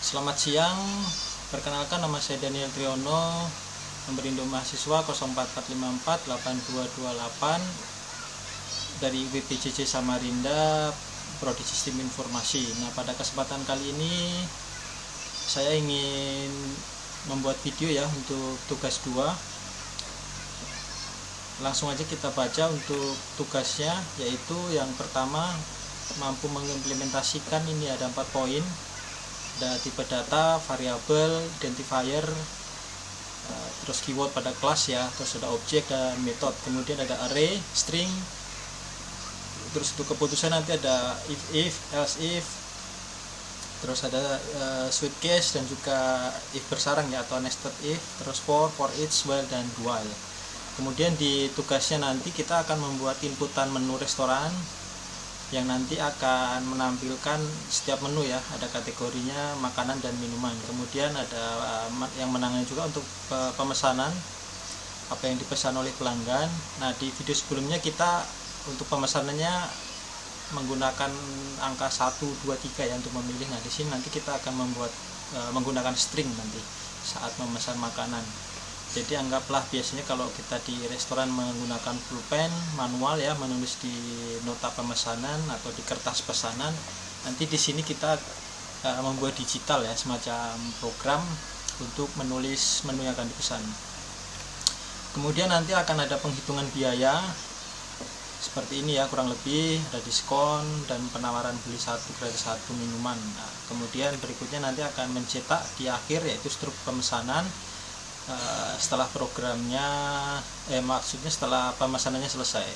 Selamat siang, perkenalkan nama saya Daniel Triono, nomor induk mahasiswa 044548228 dari WPJJ Samarinda, Prodi Sistem Informasi. Nah, pada kesempatan kali ini saya ingin membuat video ya untuk tugas 2. Langsung aja kita baca untuk tugasnya, yaitu yang pertama mampu mengimplementasikan, ini ada 4 poin. Ada tipe data, variabel, identifier, terus keyword pada kelas ya, terus ada objek dan metode, kemudian ada array, string, terus untuk keputusan nanti ada if, else if, terus ada switch case dan juga if bersarang ya atau nested if, terus for each, while dan while. Kemudian di tugasnya nanti kita akan membuat inputan menu restoran yang nanti akan menampilkan setiap menu ya, ada kategorinya makanan dan minuman. Kemudian ada yang menangani juga untuk pemesanan, apa yang dipesan oleh pelanggan. Nah, di video sebelumnya kita untuk pemesanannya menggunakan angka 1, 2, 3 ya untuk memilih. Nah, di sini nanti kita akan membuat menggunakan string nanti saat memesan makanan. Jadi anggaplah biasanya kalau kita di restoran menggunakan pulpen manual ya, menulis di nota pemesanan atau di kertas pesanan. Nanti di sini kita membuat digital ya, semacam program untuk menulis menu yang akan dipesan. Kemudian nanti akan ada penghitungan biaya seperti ini ya, kurang lebih ada diskon dan penawaran beli 1 gratis 1 minuman. Nah, kemudian berikutnya nanti akan mencetak di akhir, yaitu struk pemesanan. Setelah programnya maksudnya setelah pemesanannya selesai.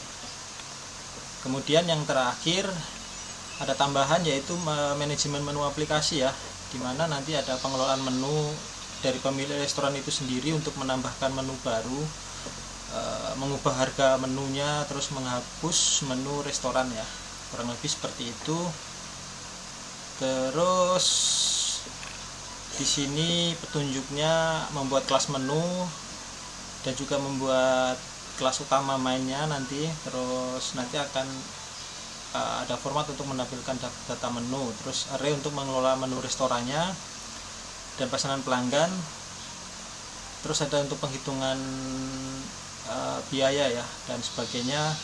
Kemudian yang terakhir ada tambahan, yaitu manajemen menu aplikasi ya, dimana nanti ada pengelolaan menu dari pemilik restoran itu sendiri untuk menambahkan menu baru, mengubah harga menunya, terus menghapus menu restoran ya, kurang lebih seperti itu. Terus di sini petunjuknya membuat kelas menu dan juga membuat kelas utama mainnya nanti. Terus nanti akan ada format untuk menampilkan data menu, terus array untuk mengelola menu restorannya dan pesanan pelanggan. Terus ada untuk penghitungan biaya ya dan sebagainya.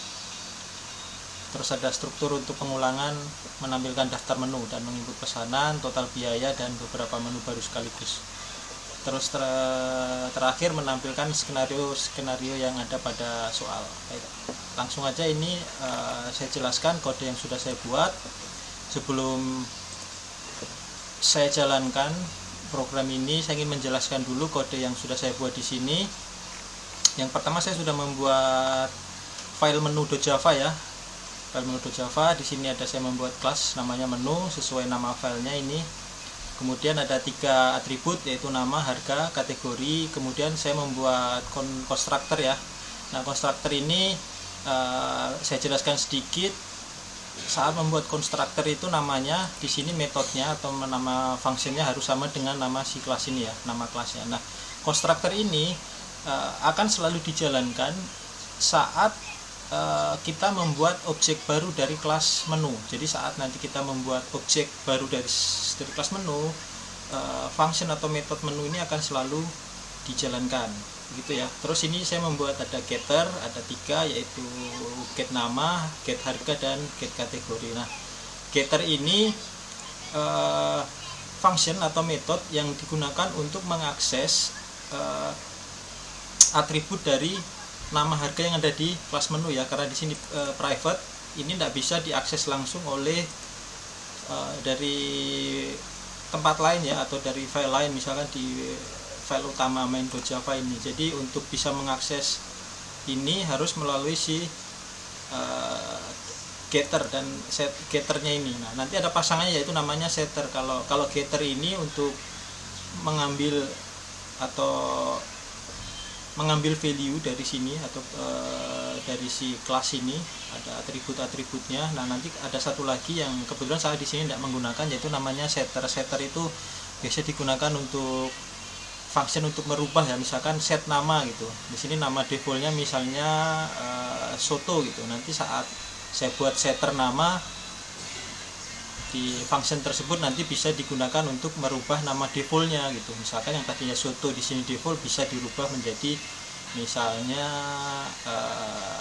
Terus ada struktur untuk pengulangan, menampilkan daftar menu dan menginput pesanan, total biaya dan beberapa menu baru sekaligus. Terus terakhir menampilkan skenario yang ada pada soal. Baik, langsung aja ini saya jelaskan kode yang sudah saya buat. Sebelum saya jalankan program ini, saya ingin menjelaskan dulu kode yang sudah saya buat di sini. Yang pertama, saya sudah membuat file menu.java ya. File menu.java, di sini ada saya membuat kelas namanya menu sesuai nama filenya ini. Kemudian ada 3 atribut, yaitu nama, harga, kategori. Kemudian saya membuat konstruktor ya. Nah, konstruktor ini saya jelaskan sedikit. Saat membuat konstruktor itu namanya di sini metodenya atau nama fungsinya harus sama dengan nama si kelas ini ya, nama kelasnya. Nah, konstruktor ini akan selalu dijalankan saat kita membuat objek baru dari kelas menu. Jadi saat nanti kita membuat objek baru dari kelas menu, function atau metode menu ini akan selalu dijalankan, gitu ya. Terus ini saya membuat ada getter, ada 3, yaitu get nama, get harga, dan get kategori. Nah, getter ini function atau metode yang digunakan untuk mengakses atribut dari nama harga yang ada di kelas menu ya, karena di sini private, ini tidak bisa diakses langsung oleh dari tempat lain ya, atau dari file lain, misalkan di file utama main.java ini. Jadi untuk bisa mengakses ini harus melalui si getter dan set getternya ini. Nah, nanti ada pasangannya, yaitu namanya setter. Kalau getter ini untuk mengambil value dari sini atau dari si kelas ini, ada atribut-atributnya. Nah, nanti ada satu lagi yang kebetulan saya di sini tidak menggunakan, yaitu namanya setter. Setter itu biasa digunakan untuk function untuk merubah ya, misalkan set nama gitu. Di sini nama defaultnya misalnya soto gitu. Nanti saat saya buat setter nama, di function tersebut nanti bisa digunakan untuk merubah nama defaultnya gitu. Misalkan yang tadinya soto di sini default bisa dirubah menjadi misalnya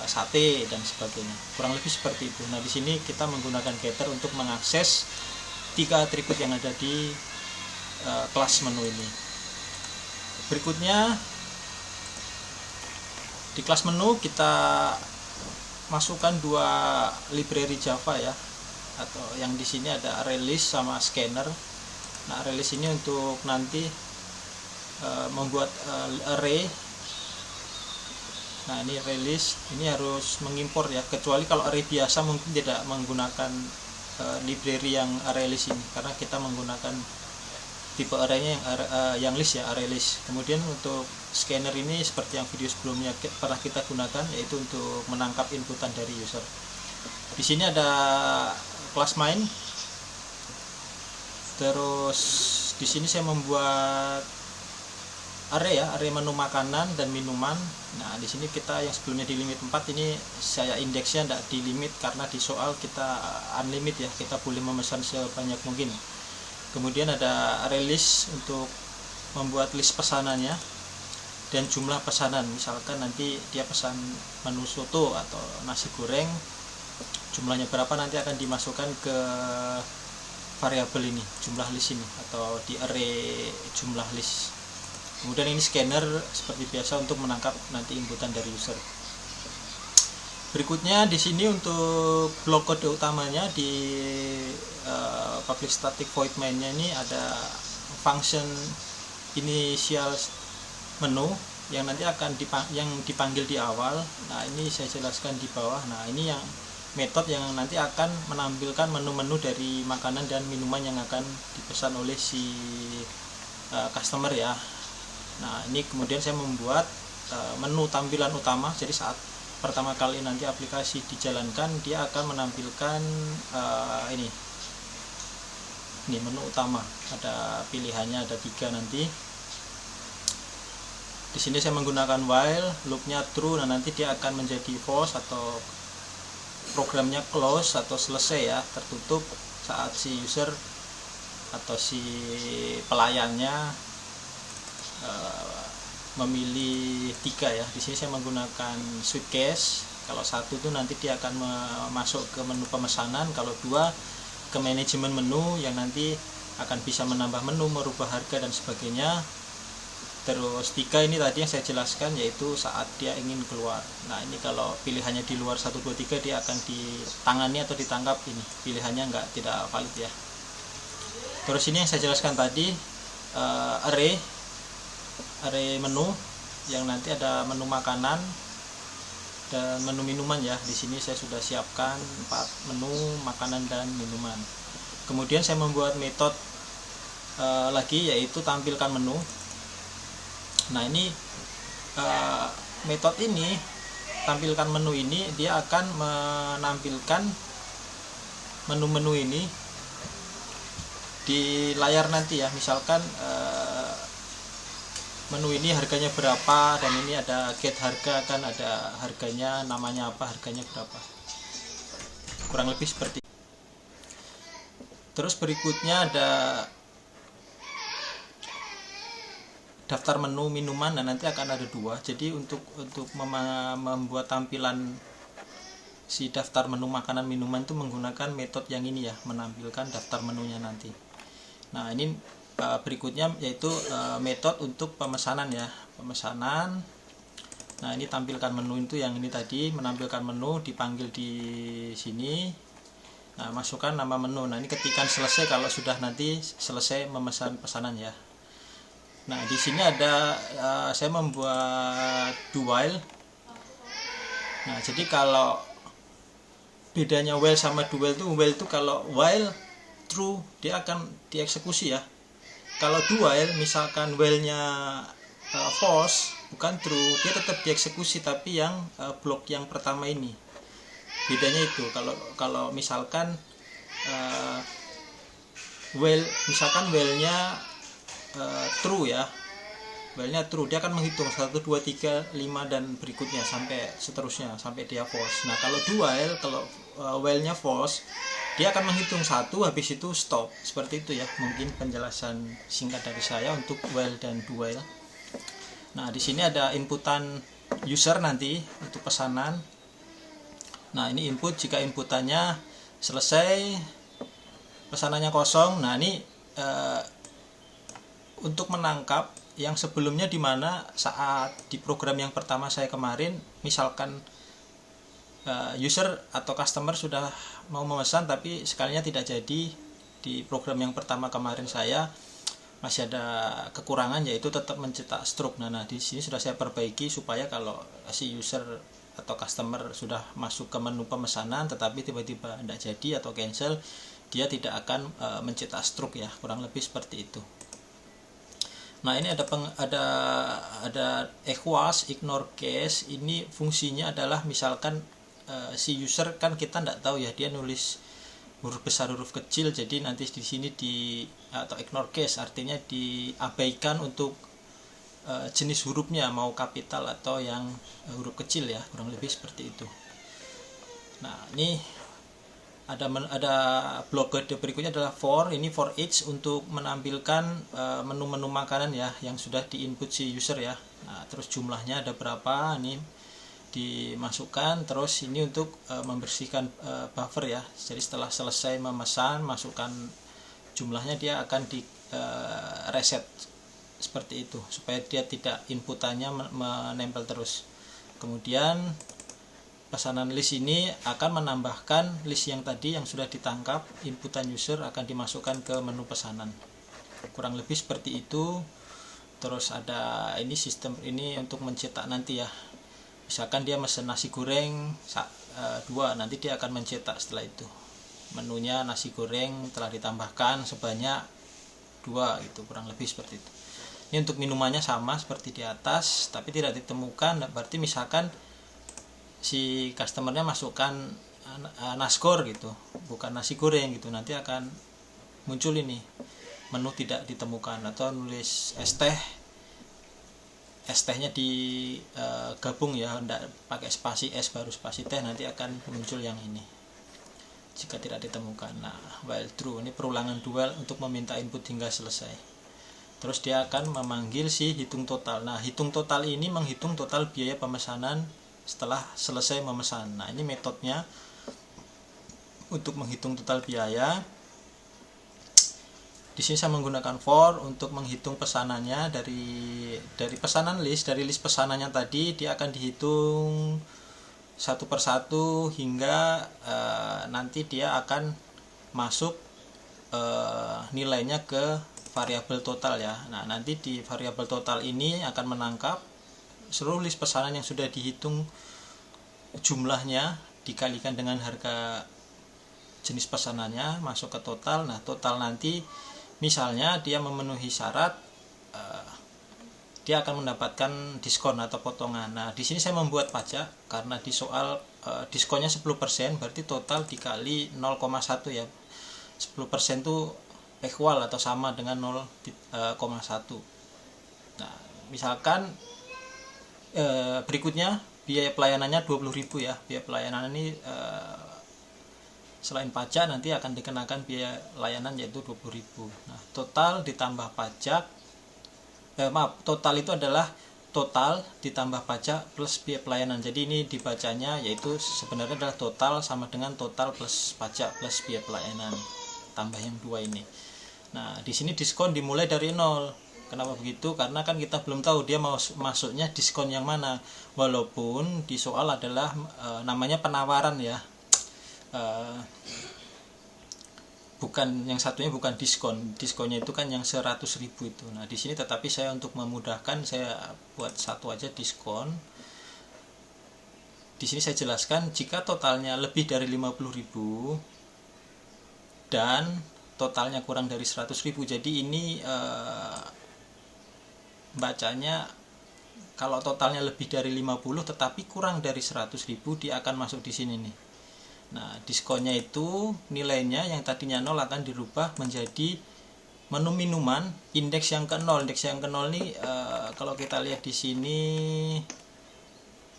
sate dan sebagainya, kurang lebih seperti itu. Nah di sini kita menggunakan getter untuk mengakses 3 atribut yang ada di kelas menu ini. Berikutnya di kelas menu kita masukkan 2 library Java ya, atau yang di sini ada ArrayList sama scanner. Nah ArrayList ini untuk nanti membuat array. Nah ini ArrayList ini harus mengimpor ya, kecuali kalau array biasa mungkin tidak menggunakan library yang ArrayList ini, karena kita menggunakan tipe arraynya yang list ya, ArrayList. Kemudian untuk scanner ini seperti yang video sebelumnya pernah kita gunakan, yaitu untuk menangkap inputan dari user. Di sini ada kelas main. Terus di sini saya membuat array ya, array menu makanan dan minuman. Nah di sini kita yang sebelumnya di limit 4 ini saya indeksnya tidak di limit, karena di soal kita unlimit ya, kita boleh memesan sebanyak mungkin. Kemudian ada array list untuk membuat list pesanannya dan jumlah pesanan. Misalkan nanti dia pesan menu soto atau nasi goreng, jumlahnya berapa nanti akan dimasukkan ke variabel ini, jumlah list ini, atau di array jumlah list. Kemudian ini scanner seperti biasa untuk menangkap nanti inputan dari user. Berikutnya di sini untuk blok kode utamanya di public static void main-nya ini ada function initial menu yang nanti akan dipanggil di awal. Nah ini saya jelaskan di bawah. Nah ini yang metode yang nanti akan menampilkan menu-menu dari makanan dan minuman yang akan dipesan oleh si customer ya. Nah ini kemudian saya membuat menu tampilan utama. Jadi saat pertama kali nanti aplikasi dijalankan, dia akan menampilkan ini menu utama. Ada pilihannya, ada 3 nanti. Di sini saya menggunakan while, loopnya true. Nah nanti dia akan menjadi false atau programnya close atau selesai ya, tertutup saat si user atau si pelayannya memilih 3 ya. Di sini saya menggunakan switch case. Kalau 1 itu nanti dia akan masuk ke menu pemesanan, kalau 2 ke manajemen menu yang nanti akan bisa menambah menu, merubah harga dan sebagainya. Terus 3 ini tadi yang saya jelaskan, yaitu saat dia ingin keluar. Nah ini kalau pilihannya di luar 1, 2, 3 dia akan ditangani atau ditangkap, ini pilihannya tidak valid ya. Terus ini yang saya jelaskan tadi, array menu yang nanti ada menu makanan dan menu minuman ya. Di sini saya sudah siapkan 4 menu makanan dan minuman. Kemudian saya membuat metode lagi, yaitu tampilkan menu. Nah ini metode ini, tampilkan menu ini, dia akan menampilkan menu-menu ini di layar nanti ya. Misalkan menu ini harganya berapa, dan ini ada get harga, kan ada harganya, namanya apa, harganya berapa, kurang lebih seperti itu. Terus berikutnya ada daftar menu minuman. Nah nanti akan ada 2. Jadi untuk membuat tampilan si daftar menu makanan minuman itu menggunakan metode yang ini ya, menampilkan daftar menunya nanti. Nah ini berikutnya yaitu metode untuk pemesanan ya, pemesanan. Nah ini tampilkan menu itu yang ini tadi, menampilkan menu, dipanggil di sini. Nah masukkan nama menu. Nah ini ketikan selesai kalau sudah nanti selesai memesan pesanan ya. Nah di sini ada saya membuat do while. Nah jadi kalau bedanya while sama do while itu kalau while true dia akan dieksekusi ya. Kalau do while misalkan while-nya false, bukan true, dia tetap dieksekusi, tapi yang blok yang pertama ini. Bedanya itu. Kalau misalkan while, misalkan while-nya true ya. while-nya true, dia akan menghitung 1, 2, 3, 5 dan berikutnya sampai seterusnya sampai dia false. Nah kalau do while, kalau while-nya false, dia akan menghitung 1, habis itu stop. Seperti itu ya, mungkin penjelasan singkat dari saya untuk while dan do while. Nah di sini ada inputan user nanti untuk pesanan. Nah ini input, jika inputannya selesai, pesanannya kosong. Nah ini untuk menangkap yang sebelumnya, dimana saat di program yang pertama saya kemarin, misalkan user atau customer sudah mau memesan tapi sekalinya tidak jadi, di program yang pertama kemarin saya masih ada kekurangan, yaitu tetap mencetak stroke. Nah di sini sudah saya perbaiki supaya kalau si user atau customer sudah masuk ke menu pemesanan tetapi tiba-tiba tidak jadi atau cancel, dia tidak akan mencetak stroke ya, kurang lebih seperti itu. Nah ini ada equals, ignore case. Ini fungsinya adalah misalkan si user kan kita tidak tahu ya, dia nulis huruf besar huruf kecil, jadi nanti di sini atau ignore case artinya diabaikan untuk jenis hurufnya, mau kapital atau yang huruf kecil ya, kurang lebih seperti itu. Nah ini ada blok berikutnya adalah for. Ini for each, untuk menampilkan menu-menu makanan ya yang sudah diinput si user ya. Nah terus jumlahnya ada berapa, ini dimasukkan. Terus ini untuk membersihkan buffer ya, jadi setelah selesai memesan masukkan jumlahnya, dia akan di reset seperti itu supaya dia tidak inputannya menempel terus. Kemudian pesanan list ini akan menambahkan list yang tadi yang sudah ditangkap inputan user, akan dimasukkan ke menu pesanan, kurang lebih seperti itu. Terus ada ini sistem ini untuk mencetak nanti ya, misalkan dia mesen nasi goreng 2, nanti dia akan mencetak setelah itu menunya nasi goreng telah ditambahkan sebanyak 2 gitu, kurang lebih seperti itu. Ini untuk minumannya sama seperti di atas tapi tidak ditemukan, berarti misalkan si customernya masukkan nasgor gitu, bukan nasi goreng gitu, nanti akan muncul ini menu tidak ditemukan. Atau nulis es tehnya digabung ya, tidak pakai spasi es baru spasi teh, nanti akan muncul yang ini jika tidak ditemukan. Nah while true, ini perulangan dual untuk meminta input hingga selesai. Terus dia akan memanggil si hitung total. Nah hitung total ini menghitung total biaya pemesanan setelah selesai memesan. Nah ini metodenya untuk menghitung total biaya. Di sini saya menggunakan for untuk menghitung pesanannya dari pesanan list, dari list pesanannya tadi dia akan dihitung satu persatu hingga nanti dia akan masuk nilainya ke variabel total ya. Nah nanti di variabel total ini akan menangkap seluruh list pesanan yang sudah dihitung, jumlahnya dikalikan dengan harga jenis pesanannya masuk ke total. Nah total nanti misalnya dia memenuhi syarat, dia akan mendapatkan diskon atau potongan. Nah di sini saya membuat pajak karena di soal diskonnya 10%, berarti total dikali 0,1 ya. 10% itu equal atau sama dengan 0,1. Nah misalkan berikutnya biaya pelayanannya 20.000 ya. Biaya pelayanan ini selain pajak nanti akan dikenakan biaya layanan yaitu 20.000. Nah total ditambah pajak, total itu adalah total ditambah pajak plus biaya pelayanan. Jadi ini dibacanya yaitu sebenarnya adalah total sama dengan total plus pajak plus biaya pelayanan, tambah yang 2 ini. Nah di sini diskon dimulai dari 0. Kenapa begitu? Karena kan kita belum tahu dia mau masuknya diskon yang mana, walaupun di soal adalah namanya penawaran ya. Bukan yang satunya, bukan diskon. Diskonnya itu kan yang 100.000 itu. Nah di sini tetapi saya untuk memudahkan saya buat satu aja diskon. Di sini saya jelaskan jika totalnya lebih dari 50.000 dan totalnya kurang dari 100.000. Jadi ini bacanya kalau totalnya lebih dari 50 tetapi kurang dari 100.000, dia akan masuk di sini nih. Nah diskonnya itu nilainya yang tadinya 0 akan dirubah menjadi menu minuman indeks yang ke-0. Indeks yang ke-0 ini kalau kita lihat di sini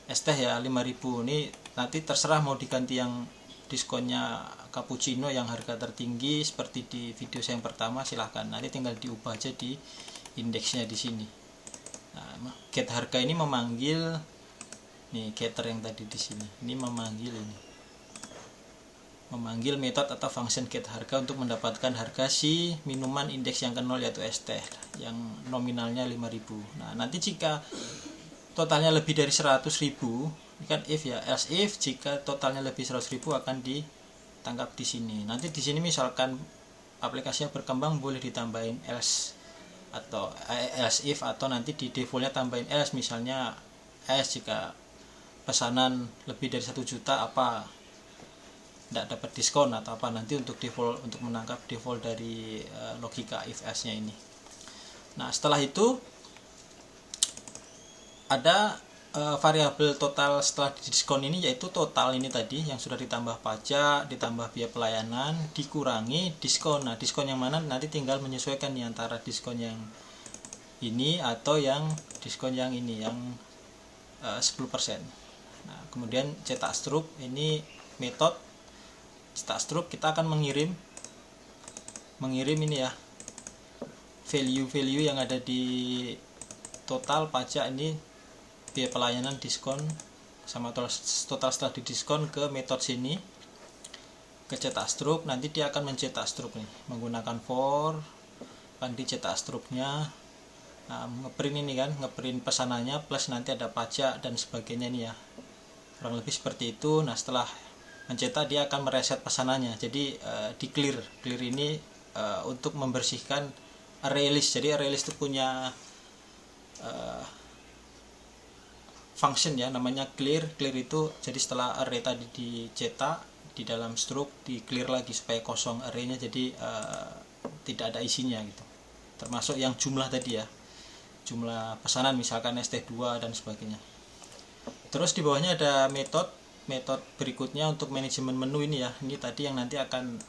es teh ya 5.000. Ini nanti terserah mau diganti yang diskonnya cappuccino yang harga tertinggi seperti di video saya yang pertama, silahkan. Nanti tinggal diubah aja di indeksnya di sini. Nah, get harga ini memanggil nih getter yang tadi di sini. Ini memanggil metode atau function get harga untuk mendapatkan harga si minuman indeks yang ke-0 yaitu es teh yang nominalnya 5.000. Nah, nanti jika totalnya lebih dari 100.000, ini kan if ya, else if jika totalnya lebih 100.000 akan ditangkap di sini. Nanti di sini misalkan aplikasinya berkembang boleh ditambahin else atau else if, atau nanti di defaultnya tambahin else, misalnya jika pesanan lebih dari 1 juta apa tidak dapat diskon atau apa, nanti untuk default, untuk menangkap default dari logika if else nya ini. Nah, setelah itu ada variabel total setelah diskon ini, yaitu total ini tadi yang sudah ditambah pajak, ditambah biaya pelayanan, dikurangi diskon. Nah, diskon yang mana nanti tinggal menyesuaikan nih antara diskon yang ini atau yang diskon yang ini yang 10%. Nah, kemudian cetak struk, ini metode cetak struk, kita akan mengirim ini ya value yang ada di total pajak ini, biaya pelayanan, diskon sama total setelah didiskon ke metode sini, ke cetak struk. Nanti dia akan mencetak struk nih menggunakan for, akan dicetak struknya. Nah, ngeprint ini kan, ngeprint pesanannya plus nanti ada pajak dan sebagainya nih ya, kurang lebih seperti itu. Nah, setelah mencetak dia akan mereset pesanannya, jadi di clear ini untuk membersihkan array list. Jadi array list itu punya function ya, namanya clear itu jadi setelah array tadi dicetak di dalam struk di clear lagi supaya kosong arraynya, jadi tidak ada isinya gitu, termasuk yang jumlah tadi ya, jumlah pesanan misalkan ST2 dan sebagainya. Terus di bawahnya ada metode berikutnya untuk manajemen menu ini ya. Ini tadi yang nanti akan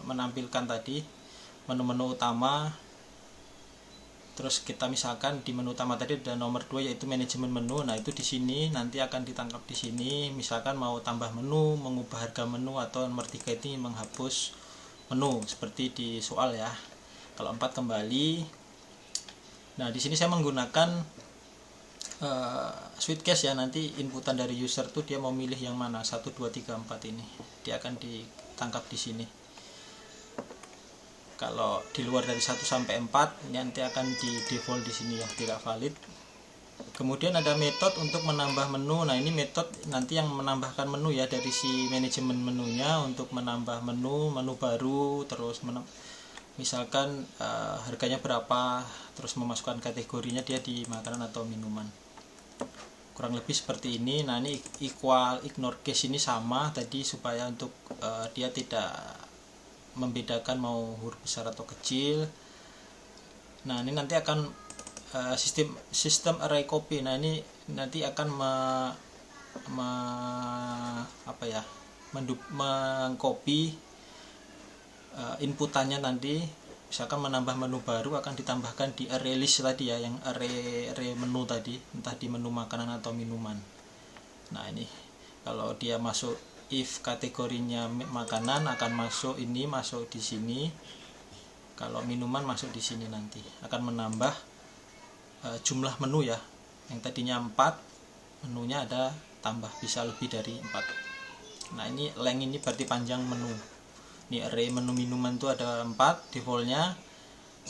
menampilkan tadi menu-menu utama. Terus kita misalkan di menu utama tadi ada nomor 2 yaitu manajemen menu. Nah, itu di sini nanti akan ditangkap di sini. Misalkan mau tambah menu, mengubah harga menu, atau nomor 3 ini menghapus menu seperti di soal ya. Kalau 4 kembali. Nah, di sini saya menggunakan switch case ya, nanti inputan dari user tuh dia mau milih yang mana, 1, 2, 3, 4 ini dia akan ditangkap di sini. Kalau di luar dari 1 sampai 4 ini nanti akan di default di sini ya, tidak valid. Kemudian ada metode untuk menambah menu. Nah, ini metode nanti yang menambahkan menu ya dari si manajemen menunya, untuk menambah menu baru, terus misalkan harganya berapa, terus memasukkan kategorinya dia di makanan atau minuman. Kurang lebih seperti ini. Nah, ini ignore case ini sama tadi supaya untuk dia tidak membedakan mau huruf besar atau kecil. Nah, ini nanti akan sistem array copy. Nah, ini nanti akan mengcopy inputannya nanti. Misalkan menambah menu baru akan ditambahkan di array list tadi ya, yang array menu tadi, entah di menu makanan atau minuman. Nah, ini kalau dia masuk if kategorinya makanan akan masuk di sini. Kalau minuman masuk di sini, nanti akan menambah jumlah menu ya. Yang tadinya 4, menunya ada tambah, bisa lebih dari 4. Nah, ini length ini berarti panjang menu. Ini array menu minuman itu ada 4 defaultnya.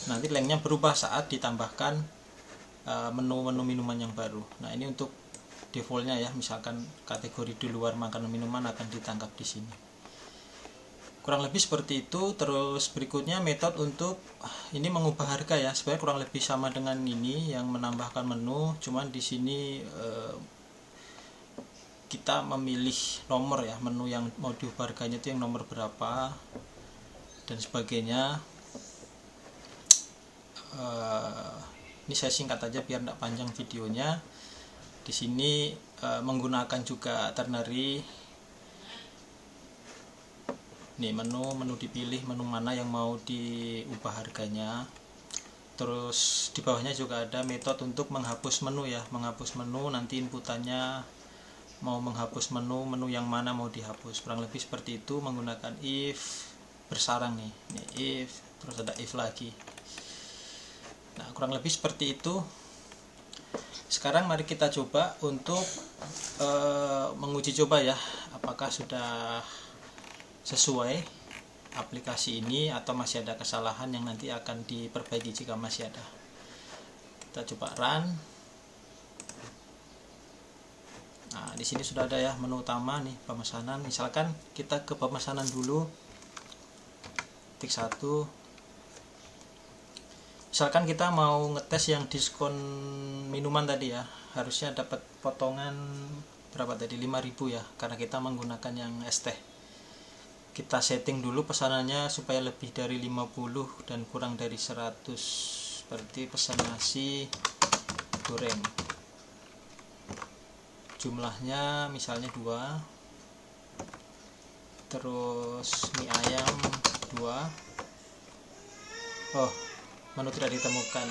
Nanti lengthnya berubah saat ditambahkan menu-menu minuman yang baru. Nah, ini untuk defaultnya ya, misalkan kategori di luar makanan minuman akan ditangkap di sini. Kurang lebih seperti itu. Terus berikutnya metode untuk ini mengubah harga ya, sebenarnya kurang lebih sama dengan ini yang menambahkan menu, cuman di sini kita memilih nomor ya, menu yang mau diubah harganya itu yang nomor berapa dan sebagainya. Ini saya singkat aja biar tidak panjang videonya. Di sini menggunakan juga ternary. Nih menu dipilih menu mana yang mau diubah harganya. Terus di bawahnya juga ada metode untuk menghapus menu ya. Menghapus menu, nanti inputannya mau menghapus menu yang mana mau dihapus. Kurang lebih seperti itu menggunakan if bersarang nih. Nih if, terus ada if lagi. Nah, kurang lebih seperti itu. Sekarang mari kita coba untuk menguji coba ya, apakah sudah sesuai aplikasi ini atau masih ada kesalahan yang nanti akan diperbaiki jika masih ada. Kita coba run. Nah, di sini sudah ada ya menu utama nih, pemesanan. Misalkan kita ke pemesanan dulu. Tik 1. Misalkan kita mau ngetes yang diskon minuman tadi ya, harusnya dapat potongan berapa tadi? 5.000 ya, karena kita menggunakan yang es teh. Kita setting dulu pesanannya supaya lebih dari 50 dan kurang dari 100. Berarti pesan nasi goreng, jumlahnya misalnya 2, terus mie ayam 2. Oh, menu tidak ditemukan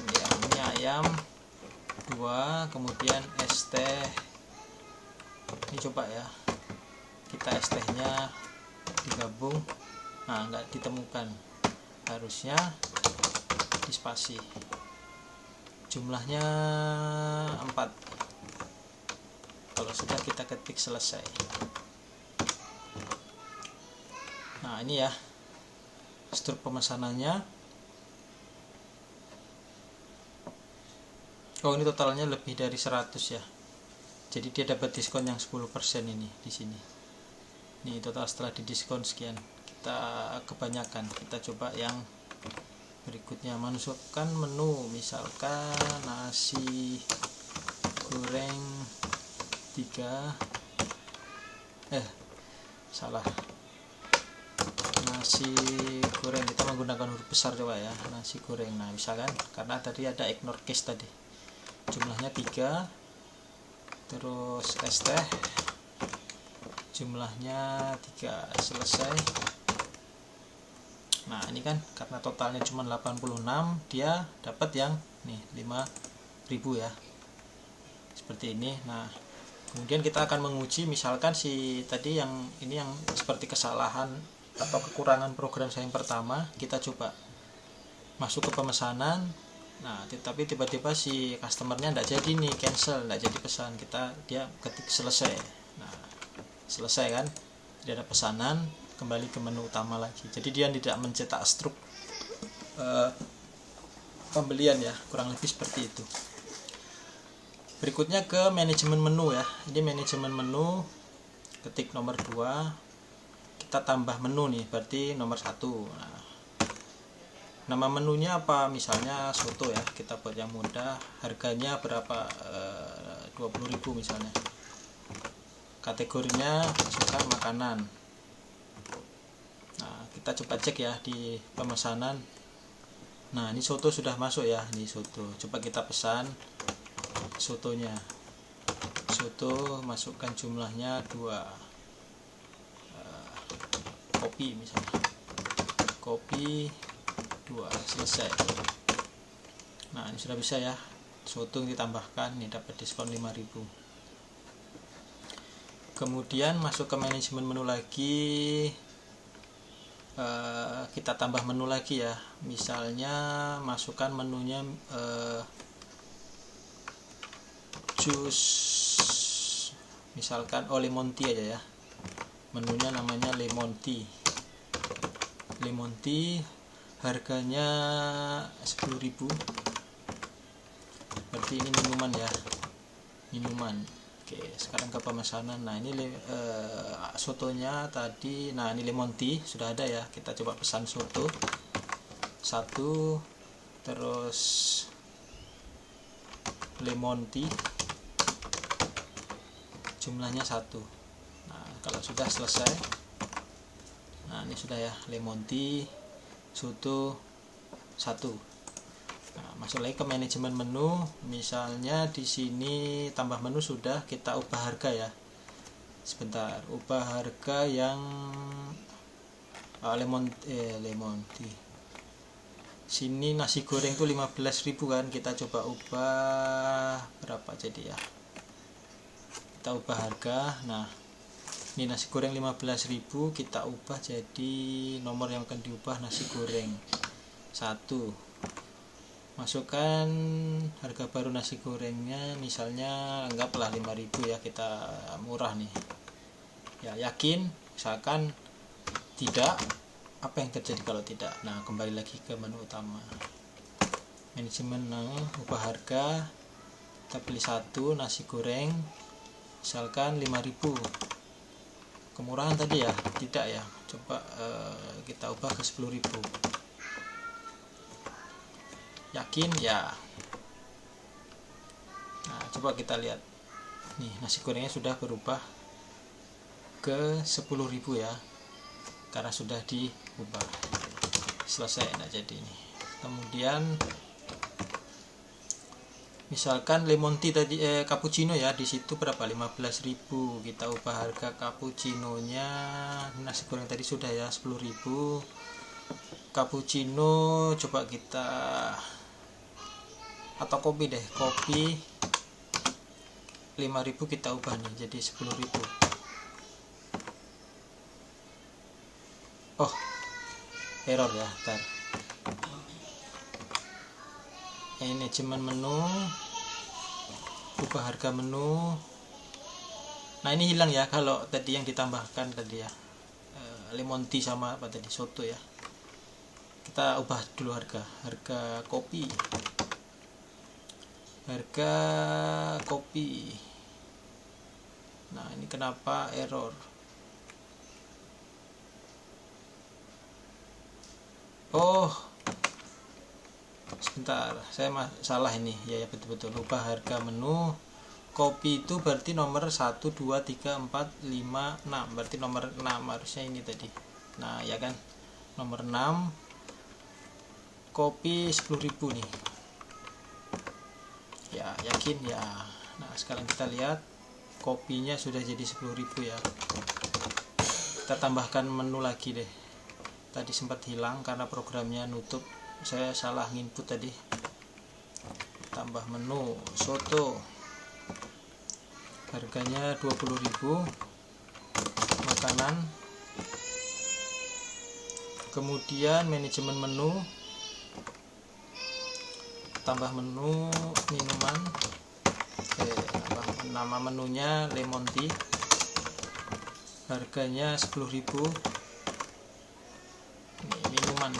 ya. Mie ayam 2, kemudian es teh. Ini coba ya, kita es tehnya digabung. Nah, nggak ditemukan, harusnya dispasi. Jumlahnya 4. Kalau sudah kita ketik selesai. Nah, ini ya struk pemesanannya. Oh, ini totalnya lebih dari 100 ya. Jadi dia dapat diskon yang 10% ini di sini. Ini total setelah didiskon sekian. Kita kebanyakan. Kita coba yang berikutnya, masukkan menu, misalkan nasi goreng 3. Salah. Nasi goreng, kita menggunakan huruf besar coba ya. Nasi goreng. Nah, misalkan karena tadi ada ignore case tadi. Jumlahnya 3. Terus es teh jumlahnya 3. Selesai. Nah, ini kan karena totalnya cuma 86, dia dapat yang nih 5.000 ya. Seperti ini. Nah, kemudian kita akan menguji, misalkan si tadi yang ini yang seperti kesalahan atau kekurangan program saya yang pertama, kita coba masuk ke pemesanan. Nah, tapi tiba-tiba si customernya tidak jadi nih, cancel, tidak jadi pesan. Dia ketik selesai. Nah, selesai kan, tidak ada pesanan, kembali ke menu utama lagi. Jadi dia tidak mencetak struk pembelian ya, kurang lebih seperti itu. Berikutnya ke manajemen menu ya. Ini manajemen menu, ketik nomor 2, kita tambah menu nih, berarti nomor 1. Nah, nama menunya apa? Misalnya soto ya, kita buat yang mudah. Harganya berapa? 20.000 misalnya. Kategorinya masukkan makanan. Nah, kita coba cek ya di pemesanan. Nah, ini soto sudah masuk ya, ini soto. Coba kita pesan sotonya. Soto, masukkan jumlahnya 2. Kopi misalnya. Kopi 2, selesai. Nah, ini sudah bisa ya, soto ditambahkan, ini dapat diskon 5.000. Kemudian masuk ke manajemen menu lagi, kita tambah menu lagi ya. Misalnya masukkan menunya jus, misalkan lemon tea aja ya. Menunya namanya lemon tea. Lemon tea harganya 10.000. Berarti ini minuman ya, minuman. Oke, sekarang ke pemesanan. Nah, ini sotonya tadi. Nah, ini lemon tea sudah ada ya. Kita coba pesan soto 1, terus lemon tea jumlahnya 1. Nah, kalau sudah selesai, nah ini sudah ya, lemon tea soto 1. Nah, masuk lagi ke manajemen menu. Misalnya di sini tambah menu sudah, kita ubah harga ya. sebentar, ubah harga yang lemon tea. Sini nasi goreng tuh 15.000 kan, kita coba ubah berapa jadi ya, kita ubah harga. Nah ini nasi goreng 15.000, kita ubah jadi nomor yang akan diubah nasi goreng 1. Masukkan harga baru nasi gorengnya, misalnya anggaplah 5.000 ya, kita murah nih ya. Yakin? Misalkan tidak, apa yang terjadi kalau tidak? Nah kembali lagi ke menu utama, manajemen, ubah harga, kita pilih 1 nasi goreng, misalkan 5.000. Kemurahan tadi ya? Tidak ya, coba kita ubah ke 10.000. Yakin ya? Nah coba kita lihat nih, nasi gorengnya sudah berubah ke 10.000 ya, karena sudah diubah. Selesai. Nah jadi ini. Kemudian misalkan lemon tea tadi, cappuccino ya, di situ berapa, 15.000, kita ubah harga cappuccinonya, nasi goreng tadi sudah ya 10.000. Cappuccino coba kita, atau kopi deh, kopi 5.000 kita ubah nih jadi 10.000. Oh error ya, ntar. Manajemen menu, ubah harga menu. Nah ini hilang ya kalau tadi yang ditambahkan tadi ya, lemon tea sama apa tadi, soto ya. Kita ubah dulu harga kopi, harga kopi. Nah ini kenapa error? Oh sebentar, saya salah ini ya, betul-betul ubah harga menu. Kopi itu berarti nomor 1, 2, 3, 4, 5, 6, berarti nomor 6 harusnya ini tadi. Nah ya kan, nomor 6, kopi 10.000 nih ya. Yakin ya? Nah sekarang kita lihat kopinya sudah jadi 10.000 ya. Kita tambahkan menu lagi deh, tadi sempat hilang karena programnya nutup, saya salah nginput tadi. Tambah menu soto, harganya 20.000. Makanan, kemudian manajemen menu, tambah menu minuman, nama menunya lemon tea, harganya 10.000. Ini minuman.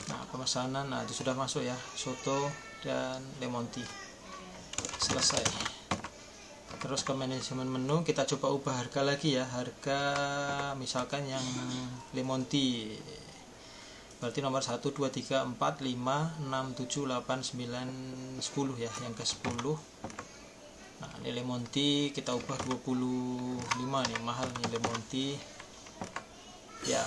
Nah pemesanan, nah itu sudah masuk ya, soto dan lemon tea. Selesai. Terus ke manajemen menu, kita coba ubah harga lagi ya, harga misalkan yang lemon tea berarti nomor 1, 2, 3, 4, 5, 6, 7, 8, 9, 10 ya, yang ke 10. Nah ini lemon tea kita ubah 25 nih, mahal nih lemon tea ya.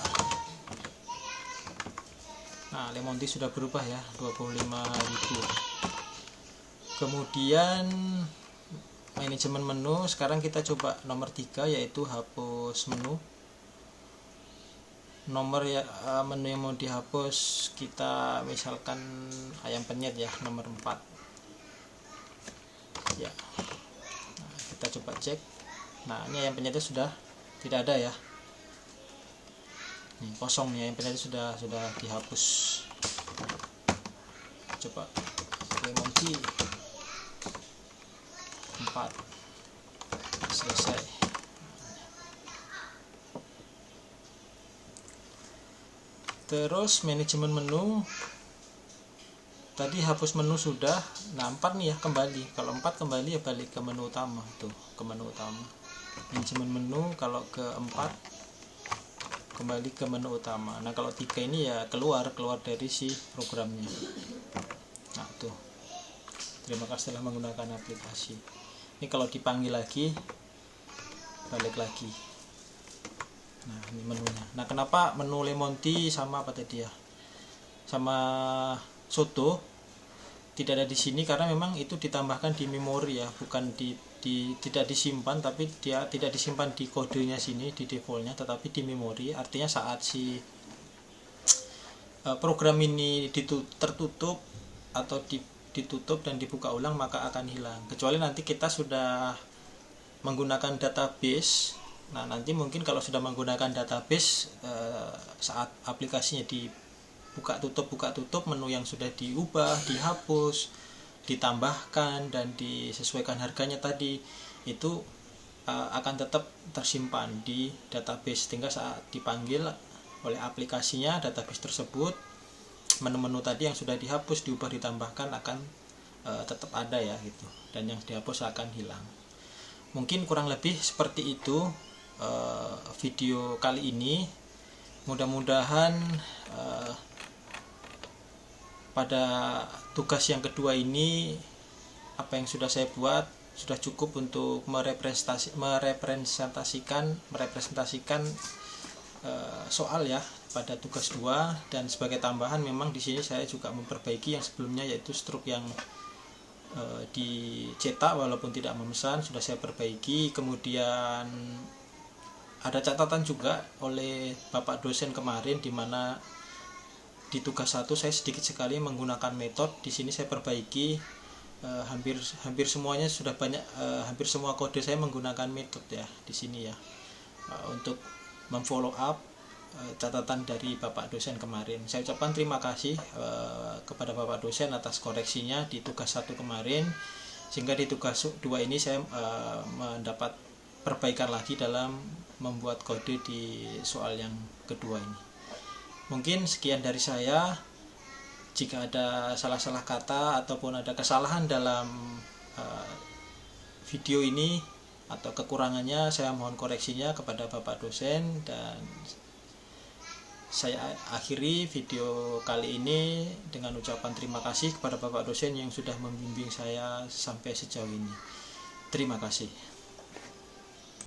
Nah lemon tea sudah berubah ya, 25.000. Kemudian manajemen menu, sekarang kita coba nomor 3 yaitu hapus menu. Nomor ya, menu yang mau dihapus kita misalkan ayam penyet ya, nomor 4 ya. Nah, kita coba cek. Nah ini ayam penyetnya sudah tidak ada ya, ini kosong nih, ayam penyetnya sudah dihapus. Coba lemon tea 4, selesai. Terus manajemen menu, tadi hapus menu sudah. Nah 4 nih ya, kembali. Kalau 4 kembali ya balik ke menu utama, tuh ke menu utama. Manajemen menu kalau ke 4 kembali ke menu utama. Nah kalau 3 ini ya keluar dari si programnya. Nah tuh, terima kasih telah menggunakan aplikasi. Ini kalau dipanggil lagi balik lagi. Nah ini menunya. Nah kenapa menu lemon tea sama apa tadi ya, sama soto tidak ada di sini, karena memang itu ditambahkan di memori ya, bukan di tidak disimpan, tapi dia tidak disimpan di kodenya sini di defaultnya, tetapi di memori. Artinya saat si program ini tertutup atau ditutup dan dibuka ulang maka akan hilang, kecuali nanti kita sudah menggunakan database. Nah nanti mungkin kalau sudah menggunakan database, saat aplikasinya dibuka tutup menu yang sudah diubah, dihapus, ditambahkan dan disesuaikan harganya tadi, itu akan tetap tersimpan di database, sehingga saat dipanggil oleh aplikasinya database tersebut, menu-menu tadi yang sudah dihapus, diubah, ditambahkan akan tetap ada ya gitu, dan yang dihapus akan hilang. Mungkin kurang lebih seperti itu video kali ini. Mudah-mudahan pada tugas yang kedua ini apa yang sudah saya buat sudah cukup untuk merepresentasikan soal ya pada tugas 2. Dan sebagai tambahan memang di sini saya juga memperbaiki yang sebelumnya, yaitu struk yang dicetak walaupun tidak memesan sudah saya perbaiki. Kemudian ada catatan juga oleh Bapak dosen kemarin, di mana di tugas 1 saya sedikit sekali menggunakan metode. Di sini saya perbaiki, hampir semuanya sudah banyak, hampir semua kode saya menggunakan metode ya di sini ya, untuk memfollow up catatan dari Bapak dosen kemarin. Saya ucapkan terima kasih kepada Bapak dosen atas koreksinya di tugas 1 kemarin, sehingga di tugas 2 ini saya mendapat perbaikan lagi dalam membuat kode di soal yang kedua ini. Mungkin sekian dari saya. Jika ada salah-salah kata ataupun ada kesalahan dalam video ini atau kekurangannya, saya mohon koreksinya kepada Bapak dosen. Dan saya akhiri video kali ini dengan ucapan terima kasih kepada Bapak dosen yang sudah membimbing saya sampai sejauh ini. Terima kasih.